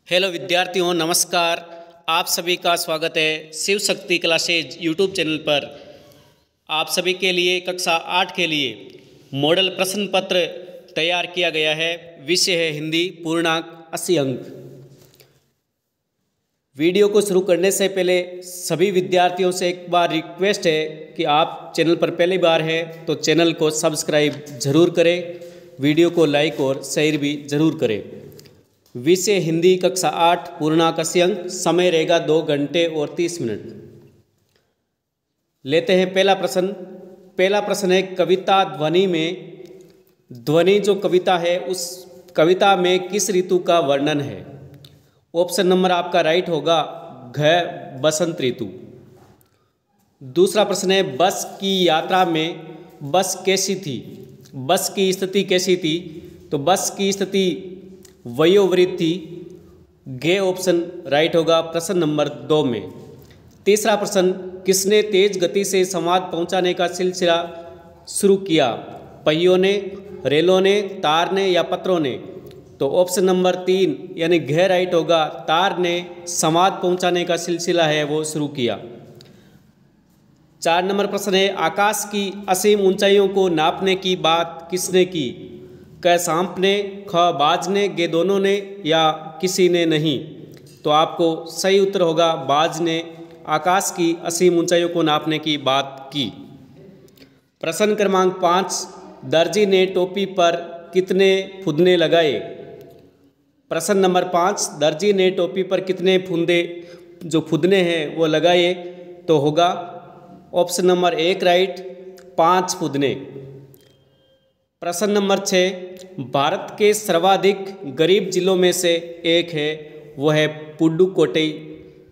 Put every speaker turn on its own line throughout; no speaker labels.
Hello विद्यार्थियों, नमस्कार। आप सभी का स्वागत है Shiv Shakti classes YouTube channel पर। आप सभी के लिए कक्षा 8 के लिए मॉडल प्रश्न पत्र तैयार किया गया है। विषय है हिंदी, पूर्णांक 80 अंक। वीडियो को शुरू करने से पहले सभी विद्यार्थियों से एक बार रिक्वेस्ट है कि आप चैनल पर पहली बार है तो चैनल को सब्सक्राइब जरूर करें, वीडियो को लाइक और शेयर भी जरूर करें। विषय हिंदी, कक्षा 8, पूर्णांक 80 अंक। समय रहेगा 2 घंटे और 30 मिनट। लेते हैं पहला प्रश्न। पहला प्रश्न है कविता ध्वनि में। ध्वनि जो कविता है उस कविता में किस ऋतु का वर्णन है? ऑप्शन नंबर आपका राइट होगा घ, बसंत ऋतु। दूसरा प्रश्न है बस की यात्रा में बस कैसी थी? बस की स्थिति कैसी थी? तो बस की स्थिति वयोवृद्ध थी। गे ऑप्शन राइट होगा प्रश्न नंबर 2 में। तीसरा प्रश्न किसने तेज गति से संवाद पहुंचाने का सिलसिला शुरू किया? पहियों ने, रेलों ने, तार ने या पत्रों ने? तो ऑप्शन नंबर 3 यानी घ राइट होगा। तार ने संवाद पहुंचाने का सिलसिला है वो शुरू किया। 4 नंबर प्रश्न है आकाश की असीम ऊंचाइयों को नापने की बात किसने की? क सांप ने, ख बाज ने, गे दोनों ने या किसी ने नहीं? तो आपको सही उत्तर होगा बाज ने आकाश की असीम ऊंचाइयों को नापने की बात की। प्रश्न क्रमांक 5 दर्जी ने टोपी पर कितने फुदने लगाए? प्रश्न नंबर 5 दर्जी ने टोपी पर कितने फुदने हैं वो लगाए? तो होगा ऑप्शन नंबर 1 राइट, 5 फुदने। प्रश्न नंबर 6 भारत के सर्वाधिक गरीब जिलों में से एक है, वो है पुडुकोट्टई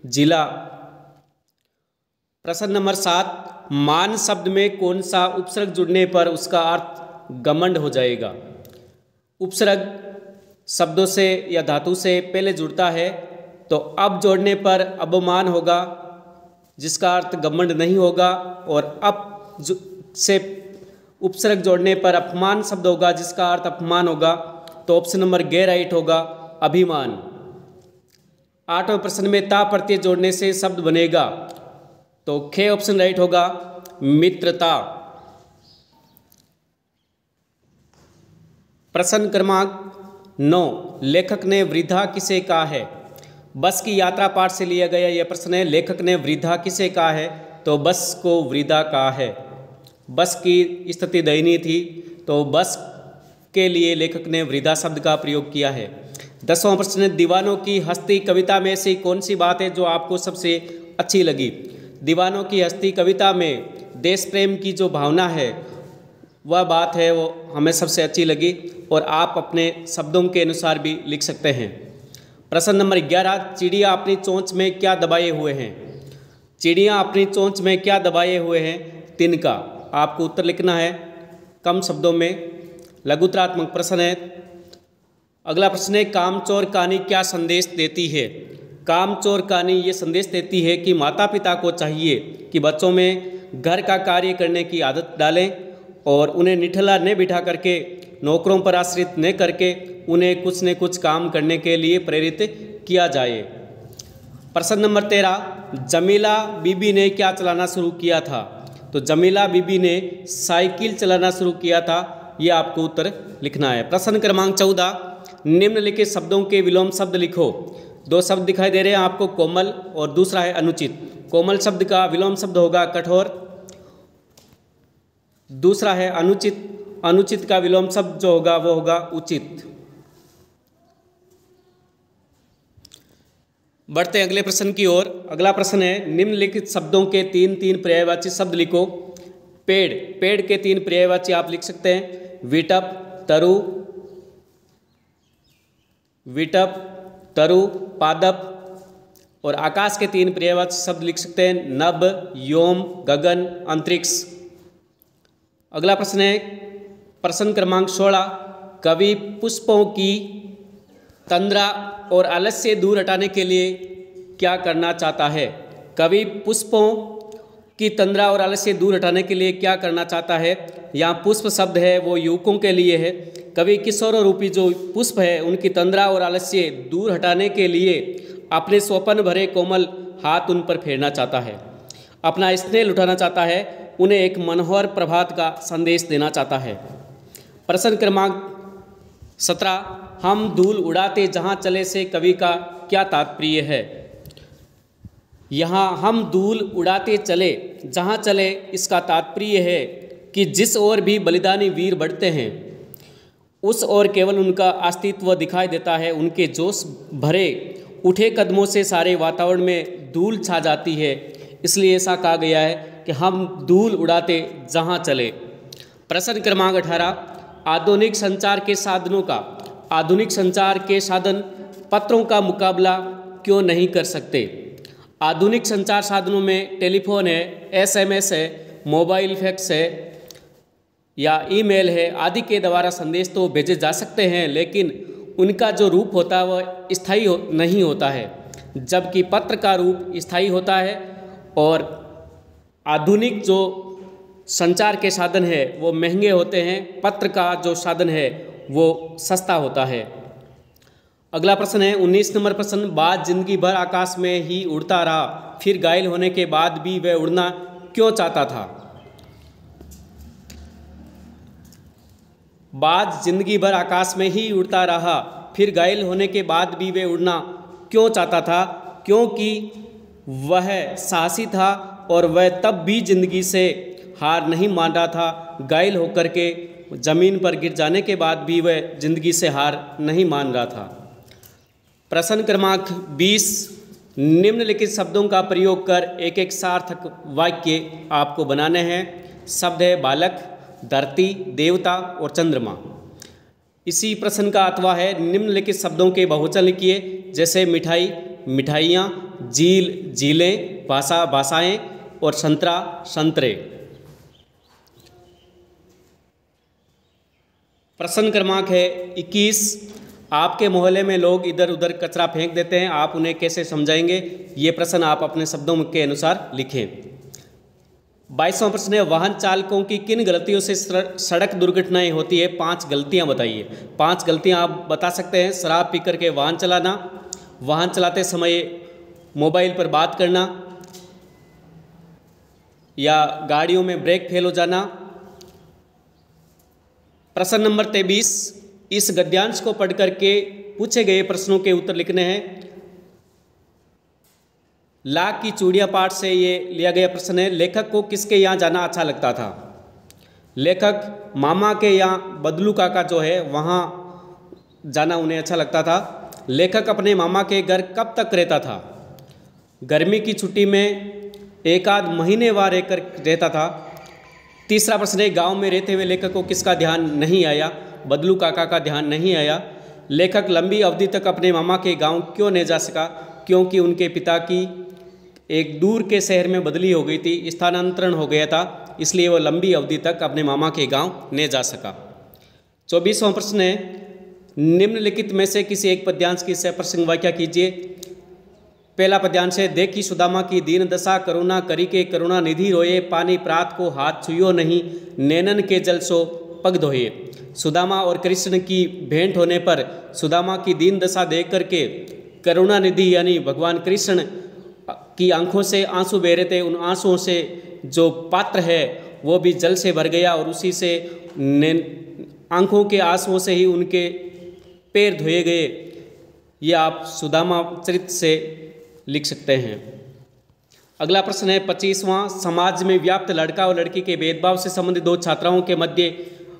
जिला। प्रश्न नंबर 7 मान शब्द में कौन सा उपसर्ग जुड़ने पर उसका अर्थ घमंड हो जाएगा? उपसर्ग शब्दों से या धातु से पहले जुड़ता है तो अब जोड़ने पर अवमान होगा जिसका अर्थ घमंड नहीं होगा, और अब से उपसर्ग जोड़ने पर अपमान शब्द होगा जिसका अर्थ अपमान होगा। तो ऑप्शन नंबर गे राइट होगा अभिमान। 8वें प्रश्न में ता प्रत्यय जोड़ने से शब्द बनेगा, तो खे ऑप्शन राइट होगा मित्रता। प्रश्न क्रमांक 9 लेखक ने वृद्धा किसे कहा है? बस की यात्रा पाठ से लिया गया यह प्रश्न है। लेखक ने वृद्धा किसे कहा है? तो बस को वृद्धा कहा है। बस की स्थिति दयनीय थी तो बस के लिए लेखक ने वृद्धा शब्द का प्रयोग किया है। 10वां प्रश्न दीवानों की हस्ती कविता में से कौन सी बात है जो आपको सबसे अच्छी लगी? दीवानों की हस्ती कविता में देश प्रेम की जो भावना है वह बात है वो हमें सबसे अच्छी लगी, और आप अपने शब्दों के अनुसार भी लिख सकते हैं। प्रश्न नंबर 11 चिड़िया अपनी चोंच में क्या दबाए हुए हैं? चिड़िया अपनी चोंच में क्या दबाए हुए हैं? तिनका। आपको उत्तर लिखना है कम शब्दों में। लघुत्तरात्मक प्रश्न है। अगला प्रश्न है कामचोर कहानी क्या संदेश देती है? कामचोर कहानी ये संदेश देती है कि माता पिता को चाहिए कि बच्चों में घर का कार्य करने की आदत डालें और उन्हें निठला न बिठा करके, नौकरों पर आश्रित न करके उन्हें कुछ न कुछ काम करने के लिए प्रेरित किया जाए। प्रश्न नंबर 13 जमीला बीबी ने क्या चलाना शुरू किया था? तो जमीला बीबी ने साइकिल चलाना शुरू किया था। यह आपको उत्तर लिखना है। प्रश्न क्रमांक 14 निम्नलिखित शब्दों के विलोम शब्द लिखो। 2 शब्द दिखाई दे रहे हैं आपको, कोमल और दूसरा है अनुचित। कोमल शब्द का विलोम शब्द होगा कठोर, दूसरा है अनुचित। अनुचित का विलोम शब्द जो होगा वो होगा उचित। बढ़ते हैं अगले प्रश्न की ओर। अगला प्रश्न है निम्नलिखित शब्दों के 3 पर्यायवाची शब्द लिखो। पेड़, पेड़ के 3 पर्यायवाची आप लिख सकते हैं विटप, तरु, विटप, तरु, पादप। और आकाश के 3 पर्यायवाची शब्द लिख सकते हैं नभ, व्योम, गगन, अंतरिक्ष। अगला प्रश्न है प्रश्न क्रमांक 16 कवि पुष्पों की तंद्रा और आलस्य दूर हटाने के लिए क्या करना चाहता है? कवि पुष्पों की तंद्रा और आलस्य दूर हटाने के लिए क्या करना चाहता है? यहाँ पुष्प शब्द है वो युवकों के लिए है, कवि किशोर रूपी जो पुष्प है उनकी तंद्रा और आलस्य दूर हटाने के लिए अपने स्वप्न भरे कोमल हाथ उन पर फेरना चाहता है, अपना स्नेह लुटाना चाहता है, उन्हें एक मनोहर प्रभात का संदेश देना चाहता है। प्रश्न क्रमांक 17, हम धूल उड़ाते जहाँ चले से कवि का क्या तात्पर्य है? यहाँ हम धूल उड़ाते चले जहाँ चले, इसका तात्पर्य है कि जिस ओर भी बलिदानी वीर बढ़ते हैं उस ओर केवल उनका अस्तित्व दिखाई देता है। उनके जोश भरे उठे कदमों से सारे वातावरण में धूल छा जाती है, इसलिए ऐसा कहा गया है कि हम धूल उड़ाते जहाँ चले। प्रश्न क्रमांक 18, आधुनिक संचार के साधनों का आधुनिक संचार के साधन पत्रों का मुकाबला क्यों नहीं कर सकते? आधुनिक संचार साधनों में टेलीफोन है, SMS है, मोबाइल फैक्स है या ईमेल है आदि के द्वारा संदेश तो भेजे जा सकते हैं, लेकिन उनका जो रूप होता है वह स्थायी नहीं होता है, जबकि पत्र का रूप स्थायी होता है। और आधुनिक जो संचार के साधन है वो महंगे होते हैं, पत्र का जो साधन है वो सस्ता होता है। अगला प्रश्न है 19 नंबर प्रश्न, बाज जिंदगी भर आकाश में ही उड़ता रहा, फिर घायल होने के बाद भी वह उड़ना क्यों चाहता था? बाज जिंदगी भर आकाश में ही उड़ता रहा, फिर घायल होने के बाद भी वह उड़ना क्यों चाहता था? क्योंकि वह साहसी था और वह तब भी जिंदगी से हार नहीं मान रहा था। घायल होकर के जमीन पर गिर जाने के बाद भी वह जिंदगी से हार नहीं मान रहा था। प्रश्न क्रमांक 20, निम्नलिखित शब्दों का प्रयोग कर एक एक सार्थक वाक्य आपको बनाने हैं। शब्द है बालक, धरती, देवता और चंद्रमा। इसी प्रश्न का अथवा है निम्नलिखित शब्दों के बहुवचन लिखिए, जैसे मिठाई, मिठाइयाँ, झील, झीलें, भाषा, भाषाएं और संतरा, संतरे। प्रश्न क्रमांक है 21, आपके मोहल्ले में लोग इधर उधर कचरा फेंक देते हैं, आप उन्हें कैसे समझाएंगे? ये प्रश्न आप अपने शब्दों के अनुसार लिखें। 22वां प्रश्न है वाहन चालकों की किन गलतियों से सड़क दुर्घटनाएं होती है? 5 गलतियां बताइए। 5 गलतियां आप बता सकते हैं। शराब पी करके वाहन चलाना, वाहन चलाते समय मोबाइल पर बात करना, या गाड़ियों में ब्रेक फेल हो जाना। प्रश्न नंबर 23, इस गद्यांश को पढ़ करके पूछे गए प्रश्नों के उत्तर लिखने हैं। लाख की चूड़ियाँ पाठ से ये लिया गया प्रश्न है, लेखक को किसके यहाँ जाना अच्छा लगता था? लेखक मामा के यहाँ बदलू काका जो है वहाँ जाना उन्हें अच्छा लगता था। लेखक अपने मामा के घर कब तक रहता था? गर्मी की छुट्टी में एक आध महीने वार रहता था। तीसरा प्रश्न है गांव में रहते हुए लेखक को किसका ध्यान नहीं आया? बदलू काका का ध्यान नहीं आया। लेखक लंबी अवधि तक अपने मामा के गांव क्यों नहीं जा सका? क्योंकि उनके पिता की एक दूर के शहर में बदली हो गई थी, स्थानांतरण हो गया था, इसलिए वह लंबी अवधि तक अपने मामा के गांव नहीं जा सका। 24वां प्रश्न है निम्नलिखित में से किसी एक पद्यांश की सप्रसंग व्याख्या कीजिए। पहला पद्यांश है देखी सुदामा की दीन दशा, करुणा करी के करुणा निधि रोए, पानी प्रात को हाथ छुयो नहीं, नैनन के जल सो पग धोए। सुदामा और कृष्ण की भेंट होने पर सुदामा की दीन दशा देख करके करुणा निधि यानी भगवान कृष्ण की आंखों से आंसू बह रहे थे। उन आंसुओं से जो पात्र है वो भी जल से भर गया और उसी से आंखों के आंसुओं से ही उनके पैर धोए गए। ये आप सुदामा चरित्र से लिख सकते हैं। अगला प्रश्न है 25वां, समाज में व्याप्त लड़का और लड़की के भेदभाव से संबंधित 2 छात्राओं के मध्य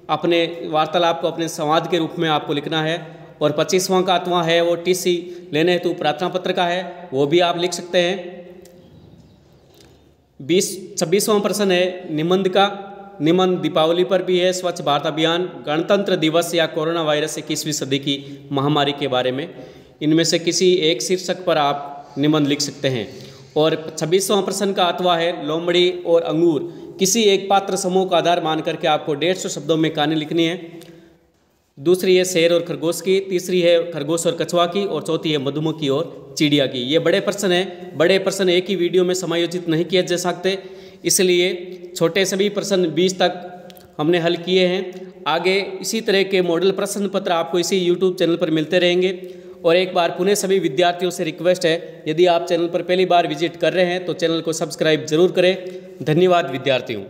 अपने वार्तालाप को अपने संवाद के रूप में आपको लिखना है। और 25वां का अथवा है वो टीसी लेने हेतु प्रार्थना पत्र का है, वो भी आप लिख सकते हैं। 26वां प्रश्न है निबंध का। निबंध दीपावली पर भी है, स्वच्छ भारत अभियान, गणतंत्र दिवस या कोरोना वायरस 21वीं सदी की महामारी के बारे में। इनमें से किसी एक शीर्षक पर आप निबंध लिख सकते हैं। और 26वां प्रश्न का अथवा है लोमड़ी और अंगूर। किसी एक पात्र समूह का आधार मान करके आपको 150 शब्दों में कहानी लिखनी है। दूसरी है शेर और खरगोश की, तीसरी है खरगोश और कछुआ की, और चौथी है मधुमक्खी और चिड़िया की। ये बड़े प्रश्न हैं। बड़े प्रश्न एक ही वीडियो में समायोजित नहीं किए जा सकते, इसलिए छोटे सभी प्रश्न 20 तक हमने हल किए हैं। आगे इसी तरह के मॉडल प्रश्न पत्र आपको इसी यूट्यूब चैनल पर मिलते रहेंगे। और एक बार पुनः सभी विद्यार्थियों से रिक्वेस्ट है, यदि आप चैनल पर पहली बार विजिट कर रहे हैं तो चैनल को सब्सक्राइब जरूर करें। धन्यवाद विद्यार्थियों।